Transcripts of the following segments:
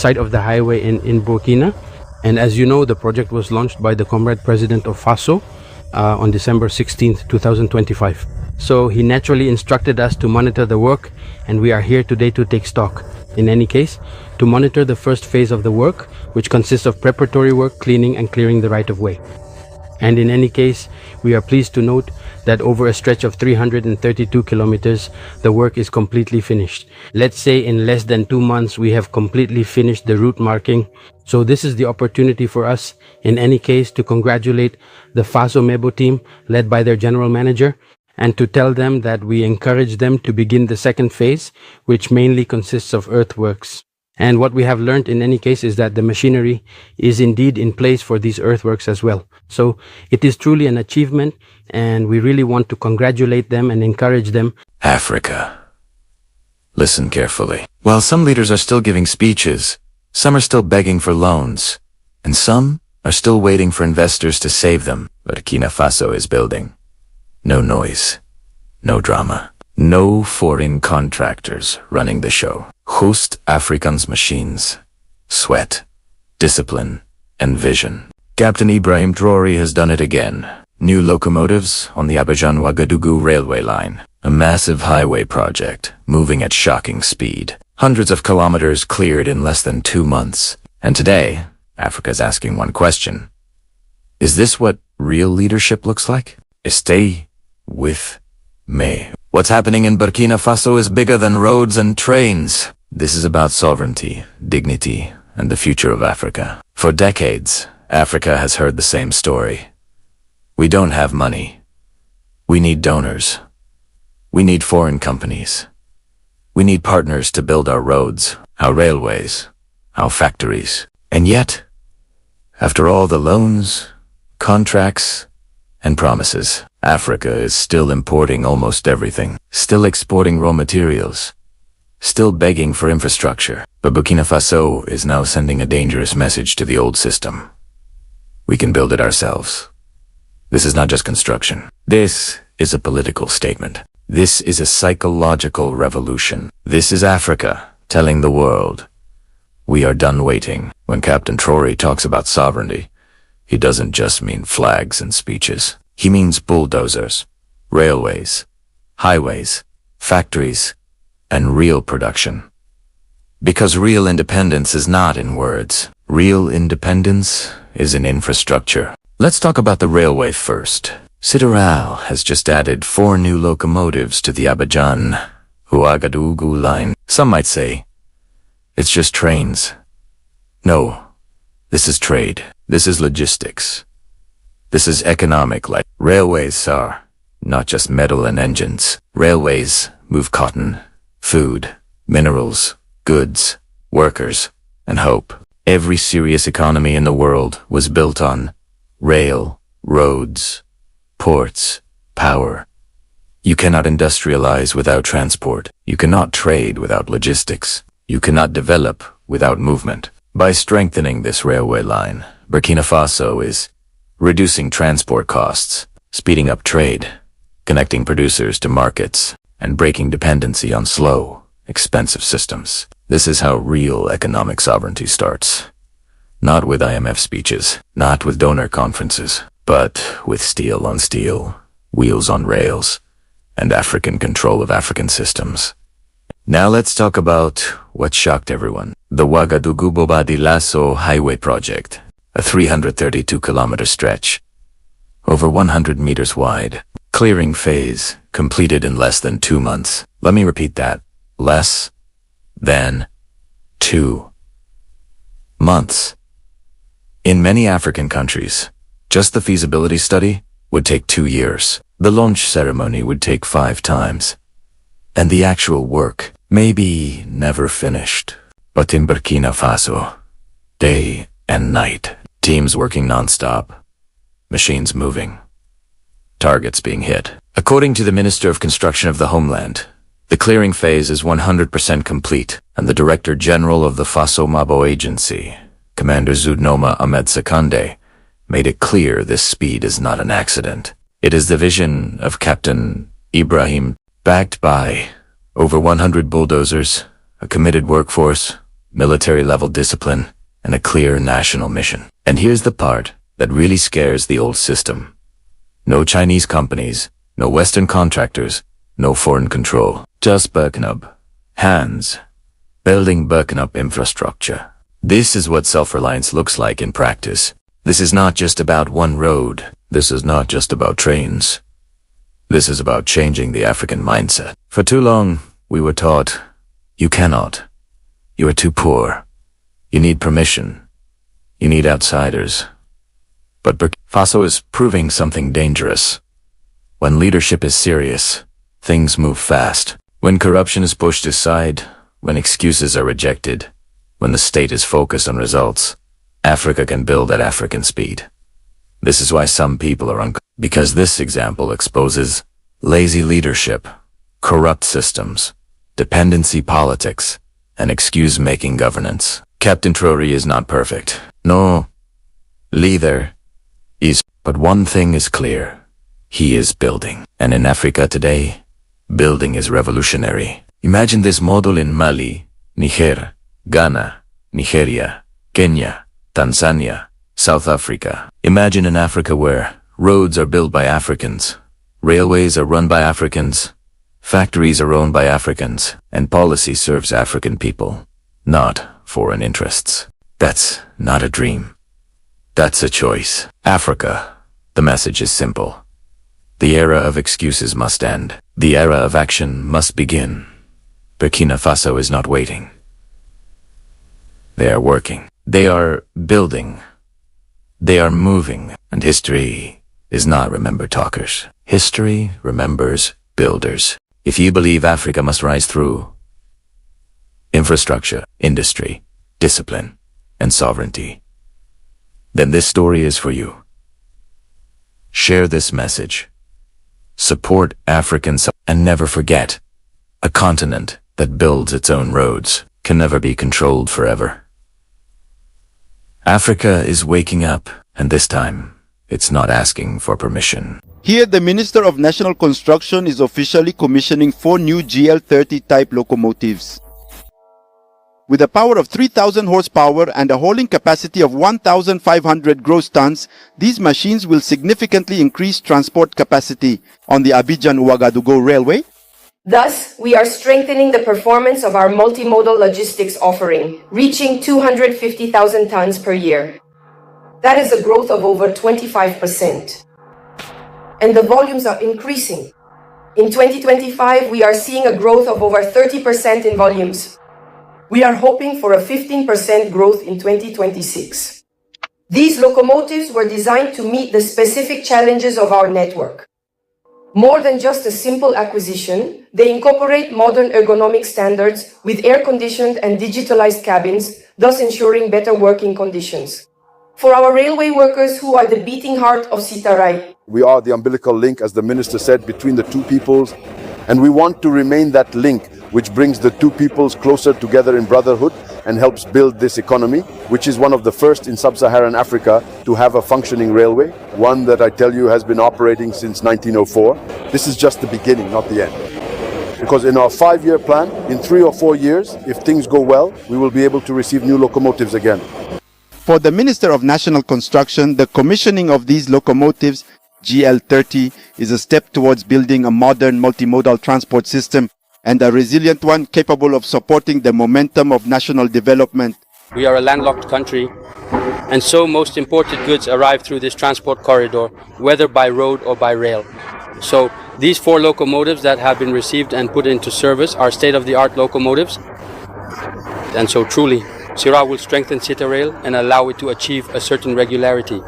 site of the highway in Burkina. And as you know, the project was launched by the Comrade President of Faso on December 16th, 2025. So he naturally instructed us to monitor the work, and we are here today to take stock. In any case, to monitor the first phase of the work, which consists of preparatory work, cleaning and clearing the right-of-way. And in any case, we are pleased to note that over a stretch of 332 kilometers, the work is completely finished. Let's say in less than 2 months, we have completely finished the route marking. So this is the opportunity for us, in any case, to congratulate the Faso Mebo team, led by their general manager, and to tell them that we encourage them to begin the second phase, which mainly consists of earthworks. And what we have learned in any case is that the machinery is indeed in place for these earthworks as well. So it is truly an achievement, and we really want to congratulate them and encourage them. Africa. Listen carefully. While some leaders are still giving speeches, some are still begging for loans, and some are still waiting for investors to save them. Burkina Faso is building. No noise, no drama, no foreign contractors running the show. Just Africans' machines, sweat, discipline, and vision. Captain Ibrahim Traoré has done it again. New locomotives on the Abidjan-Ouagadougou railway line. A massive highway project, moving at shocking speed. Hundreds of kilometers cleared in less than 2 months. And today, Africa's asking one question. Is this what real leadership looks like? Stay with me. What's happening in Burkina Faso is bigger than roads and trains. This is about sovereignty, dignity, and the future of Africa. For decades, Africa has heard the same story. We don't have money. We need donors. We need foreign companies. We need partners to build our roads, our railways, our factories. And yet, after all the loans, contracts, and promises, Africa is still importing almost everything, still exporting raw materials, still begging for infrastructure. But Burkina Faso is now sending a dangerous message to the old system. We can build it ourselves. This is not just construction. This is a political statement. This is a psychological revolution. This is Africa telling the world, we are done waiting. When Captain Traoré talks about sovereignty, he doesn't just mean flags and speeches. He means bulldozers, railways, highways, factories, and real production. Because real independence is not in words. Real independence is in infrastructure. Let's talk about the railway first. Traoré has just added 4 new locomotives to the Abidjan-Ouagadougou line. Some might say, it's just trains. No, this is trade. This is logistics. This is economic life. Railways are not just metal and engines. Railways move cotton, food, minerals, goods, workers, and hope. Every serious economy in the world was built on rail, roads, ports, power. You cannot industrialize without transport. You cannot trade without logistics. You cannot develop without movement. By strengthening this railway line, Burkina Faso is reducing transport costs, speeding up trade, connecting producers to markets, and breaking dependency on slow, expensive systems. This is how real economic sovereignty starts. Not with IMF speeches, not with donor conferences, but with steel on steel, wheels on rails, and African control of African systems. Now let's talk about what shocked everyone. The Ouagadougou-Bobadi-Lasso highway project, a 332-kilometer stretch, over 100 meters wide. Clearing phase completed in less than 2 months. Let me repeat that. Less than 2 months. In many African countries, just the feasibility study would take 2 years. The launch ceremony would take 5 times. And the actual work may be never finished. But in Burkina Faso, day and night, teams working non-stop, machines moving, targets being hit. According to the Minister of Construction of the Homeland, the clearing phase is 100% complete, and the Director General of the Faso Mabo Agency, Commander Zudnoma Ahmed Sakande, made it clear this speed is not an accident. It is the vision of Captain Ibrahim, backed by over 100 bulldozers, a committed workforce, military-level discipline, and a clear national mission. And here's the part that really scares the old system. No Chinese companies, no Western contractors, no foreign control. Just Birkenab. Hands. Building Birkenab infrastructure. This is what self-reliance looks like in practice. This is not just about one road. This is not just about trains. This is about changing the African mindset. For too long, we were taught, you cannot. You are too poor. You need permission. You need outsiders. But Burkina Faso is proving something dangerous. When leadership is serious, things move fast. When corruption is pushed aside, when excuses are rejected, when the state is focused on results, Africa can build at African speed. This is why some people are because this example exposes lazy leadership, corrupt systems, dependency politics, and excuse-making governance. Captain Traoré is not perfect. No, leader is. But one thing is clear. He is building. And in Africa today, building is revolutionary. Imagine this model in Mali, Niger, Ghana, Nigeria, Kenya, Tanzania, South Africa. Imagine an Africa where roads are built by Africans, railways are run by Africans, factories are owned by Africans, and policy serves African people, not foreign interests. That's not a dream. That's a choice. Africa, the message is simple. The era of excuses must end. The era of action must begin. Burkina Faso is not waiting. They are working. They are building. They are moving. And history is not remember talkers. History remembers builders. If you believe Africa must rise through infrastructure, industry, discipline, and sovereignty, then this story is for you. Share this message. Support Africans and never forget, a continent that builds its own roads can never be controlled forever. Africa is waking up, and this time, it's not asking for permission. Here, the Minister of National Construction is officially commissioning 4 new GL30 type locomotives. With a power of 3,000 horsepower and a hauling capacity of 1,500 gross tons, these machines will significantly increase transport capacity on the Abidjan-Ouagadougou Railway. Thus, we are strengthening the performance of our multimodal logistics offering, reaching 250,000 tons per year. That is a growth of over 25%. And the volumes are increasing. In 2025, we are seeing a growth of over 30% in volumes. We are hoping for a 15% growth in 2026. These locomotives were designed to meet the specific challenges of our network. More than just a simple acquisition, they incorporate modern ergonomic standards with air-conditioned and digitalized cabins, thus ensuring better working conditions. For our railway workers who are the beating heart of Sitarai, we are the umbilical link, as the minister said, between the two peoples, and we want to remain that link which brings the two peoples closer together in brotherhood and helps build this economy, which is one of the first in sub-Saharan Africa to have a functioning railway, one that I tell you has been operating since 1904. This is just the beginning, not the end. Because in our 5-year plan, in 3 or 4 years, if things go well, we will be able to receive new locomotives again. For the Minister of National Construction, the commissioning of these locomotives, GL30, is a step towards building a modern multimodal transport system and a resilient one capable of supporting the momentum of national development. We are a landlocked country, and so most imported goods arrive through this transport corridor, whether by road or by rail. So these 4 locomotives that have been received and put into service are state-of-the-art locomotives. And so truly, Sira will strengthen Citarail and allow it to achieve a certain regularity.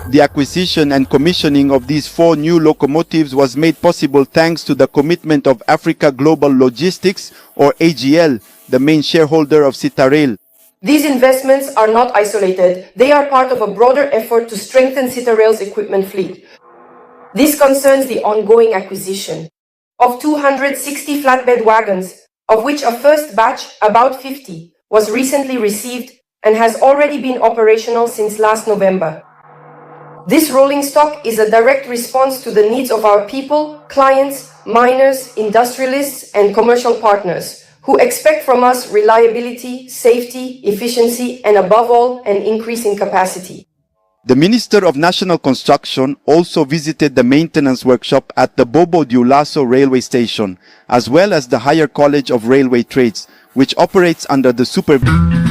The acquisition and commissioning of these 4 new locomotives was made possible thanks to the commitment of Africa Global Logistics, or AGL, the main shareholder of Citarail. these investments are not isolated. They are part of a broader effort to strengthen Citarail's equipment fleet. This concerns the ongoing acquisition of 260 flatbed wagons, of which a first batch, about 50, was recently received and has already been operational since last November. This rolling stock is a direct response to the needs of our people, clients, miners, industrialists, and commercial partners, who expect from us reliability, safety, efficiency, and above all, an increase in capacity. The Minister of National Construction also visited the maintenance workshop at the Bobo Dioulasso railway station, as well as the Higher College of Railway Trades, which operates under the supervision.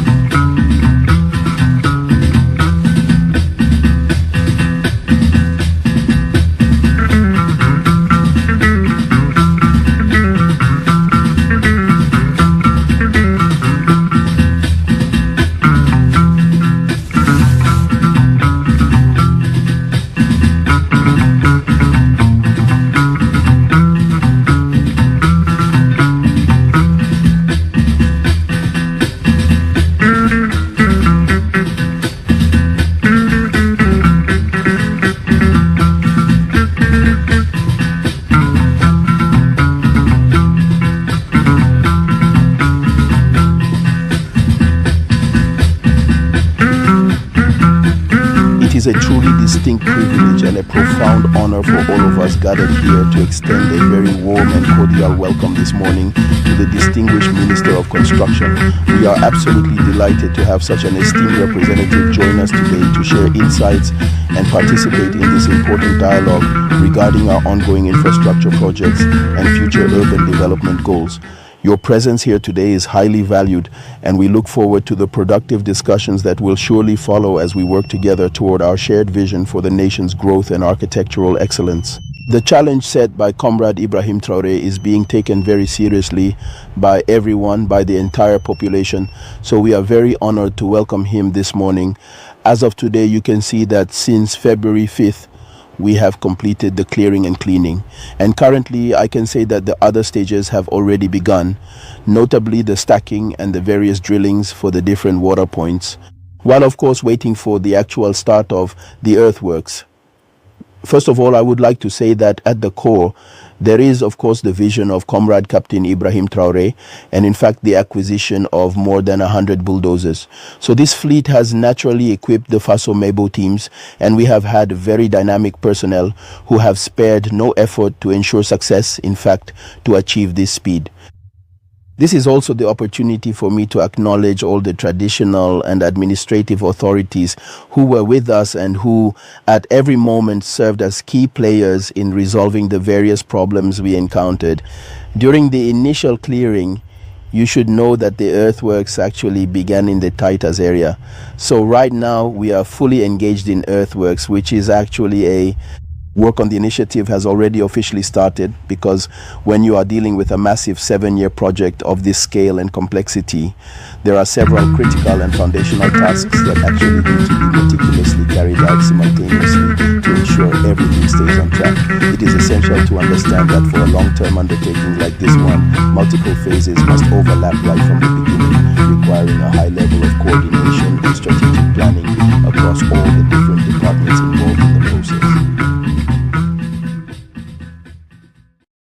It is a truly distinct privilege and a profound honor for all of us gathered here to extend a very warm and cordial welcome this morning to the distinguished Minister of Construction. We are absolutely delighted to have such an esteemed representative join us today to share insights and participate in this important dialogue regarding our ongoing infrastructure projects and future urban development goals. Your presence here today is highly valued, and we look forward to the productive discussions that will surely follow as we work together toward our shared vision for the nation's growth and architectural excellence. The challenge set by Comrade Ibrahim Traoré is being taken very seriously by everyone, by the entire population, so we are very honored to welcome him this morning. As of today, you can see that since February 5th, we have completed the clearing and cleaning, and currently I can say that the other stages have already begun, notably the stacking and the various drillings for the different water points, while of course waiting for the actual start of the earthworks. First of all, I would like to say that at the core, there is, of course, the vision of Comrade Captain Ibrahim Traoré, and in fact, the acquisition of more than 100 bulldozers. So this fleet has naturally equipped the FASO MEBO teams, and we have had very dynamic personnel who have spared no effort to ensure success, in fact, to achieve this speed. This is also the opportunity for me to acknowledge all the traditional and administrative authorities who were with us and who at every moment served as key players in resolving the various problems we encountered. During the initial clearing, you should know that the earthworks actually began in the Taitas area. So right now we are fully engaged in earthworks, which is actually a work on the initiative has already officially started, because when you are dealing with a massive 7-year project of this scale and complexity, there are several critical and foundational tasks that actually need to be meticulously carried out simultaneously to ensure everything stays on track. It is essential to understand that for a long-term undertaking like this one, multiple phases must overlap right from the beginning, requiring a high level of coordination and strategic planning across all the different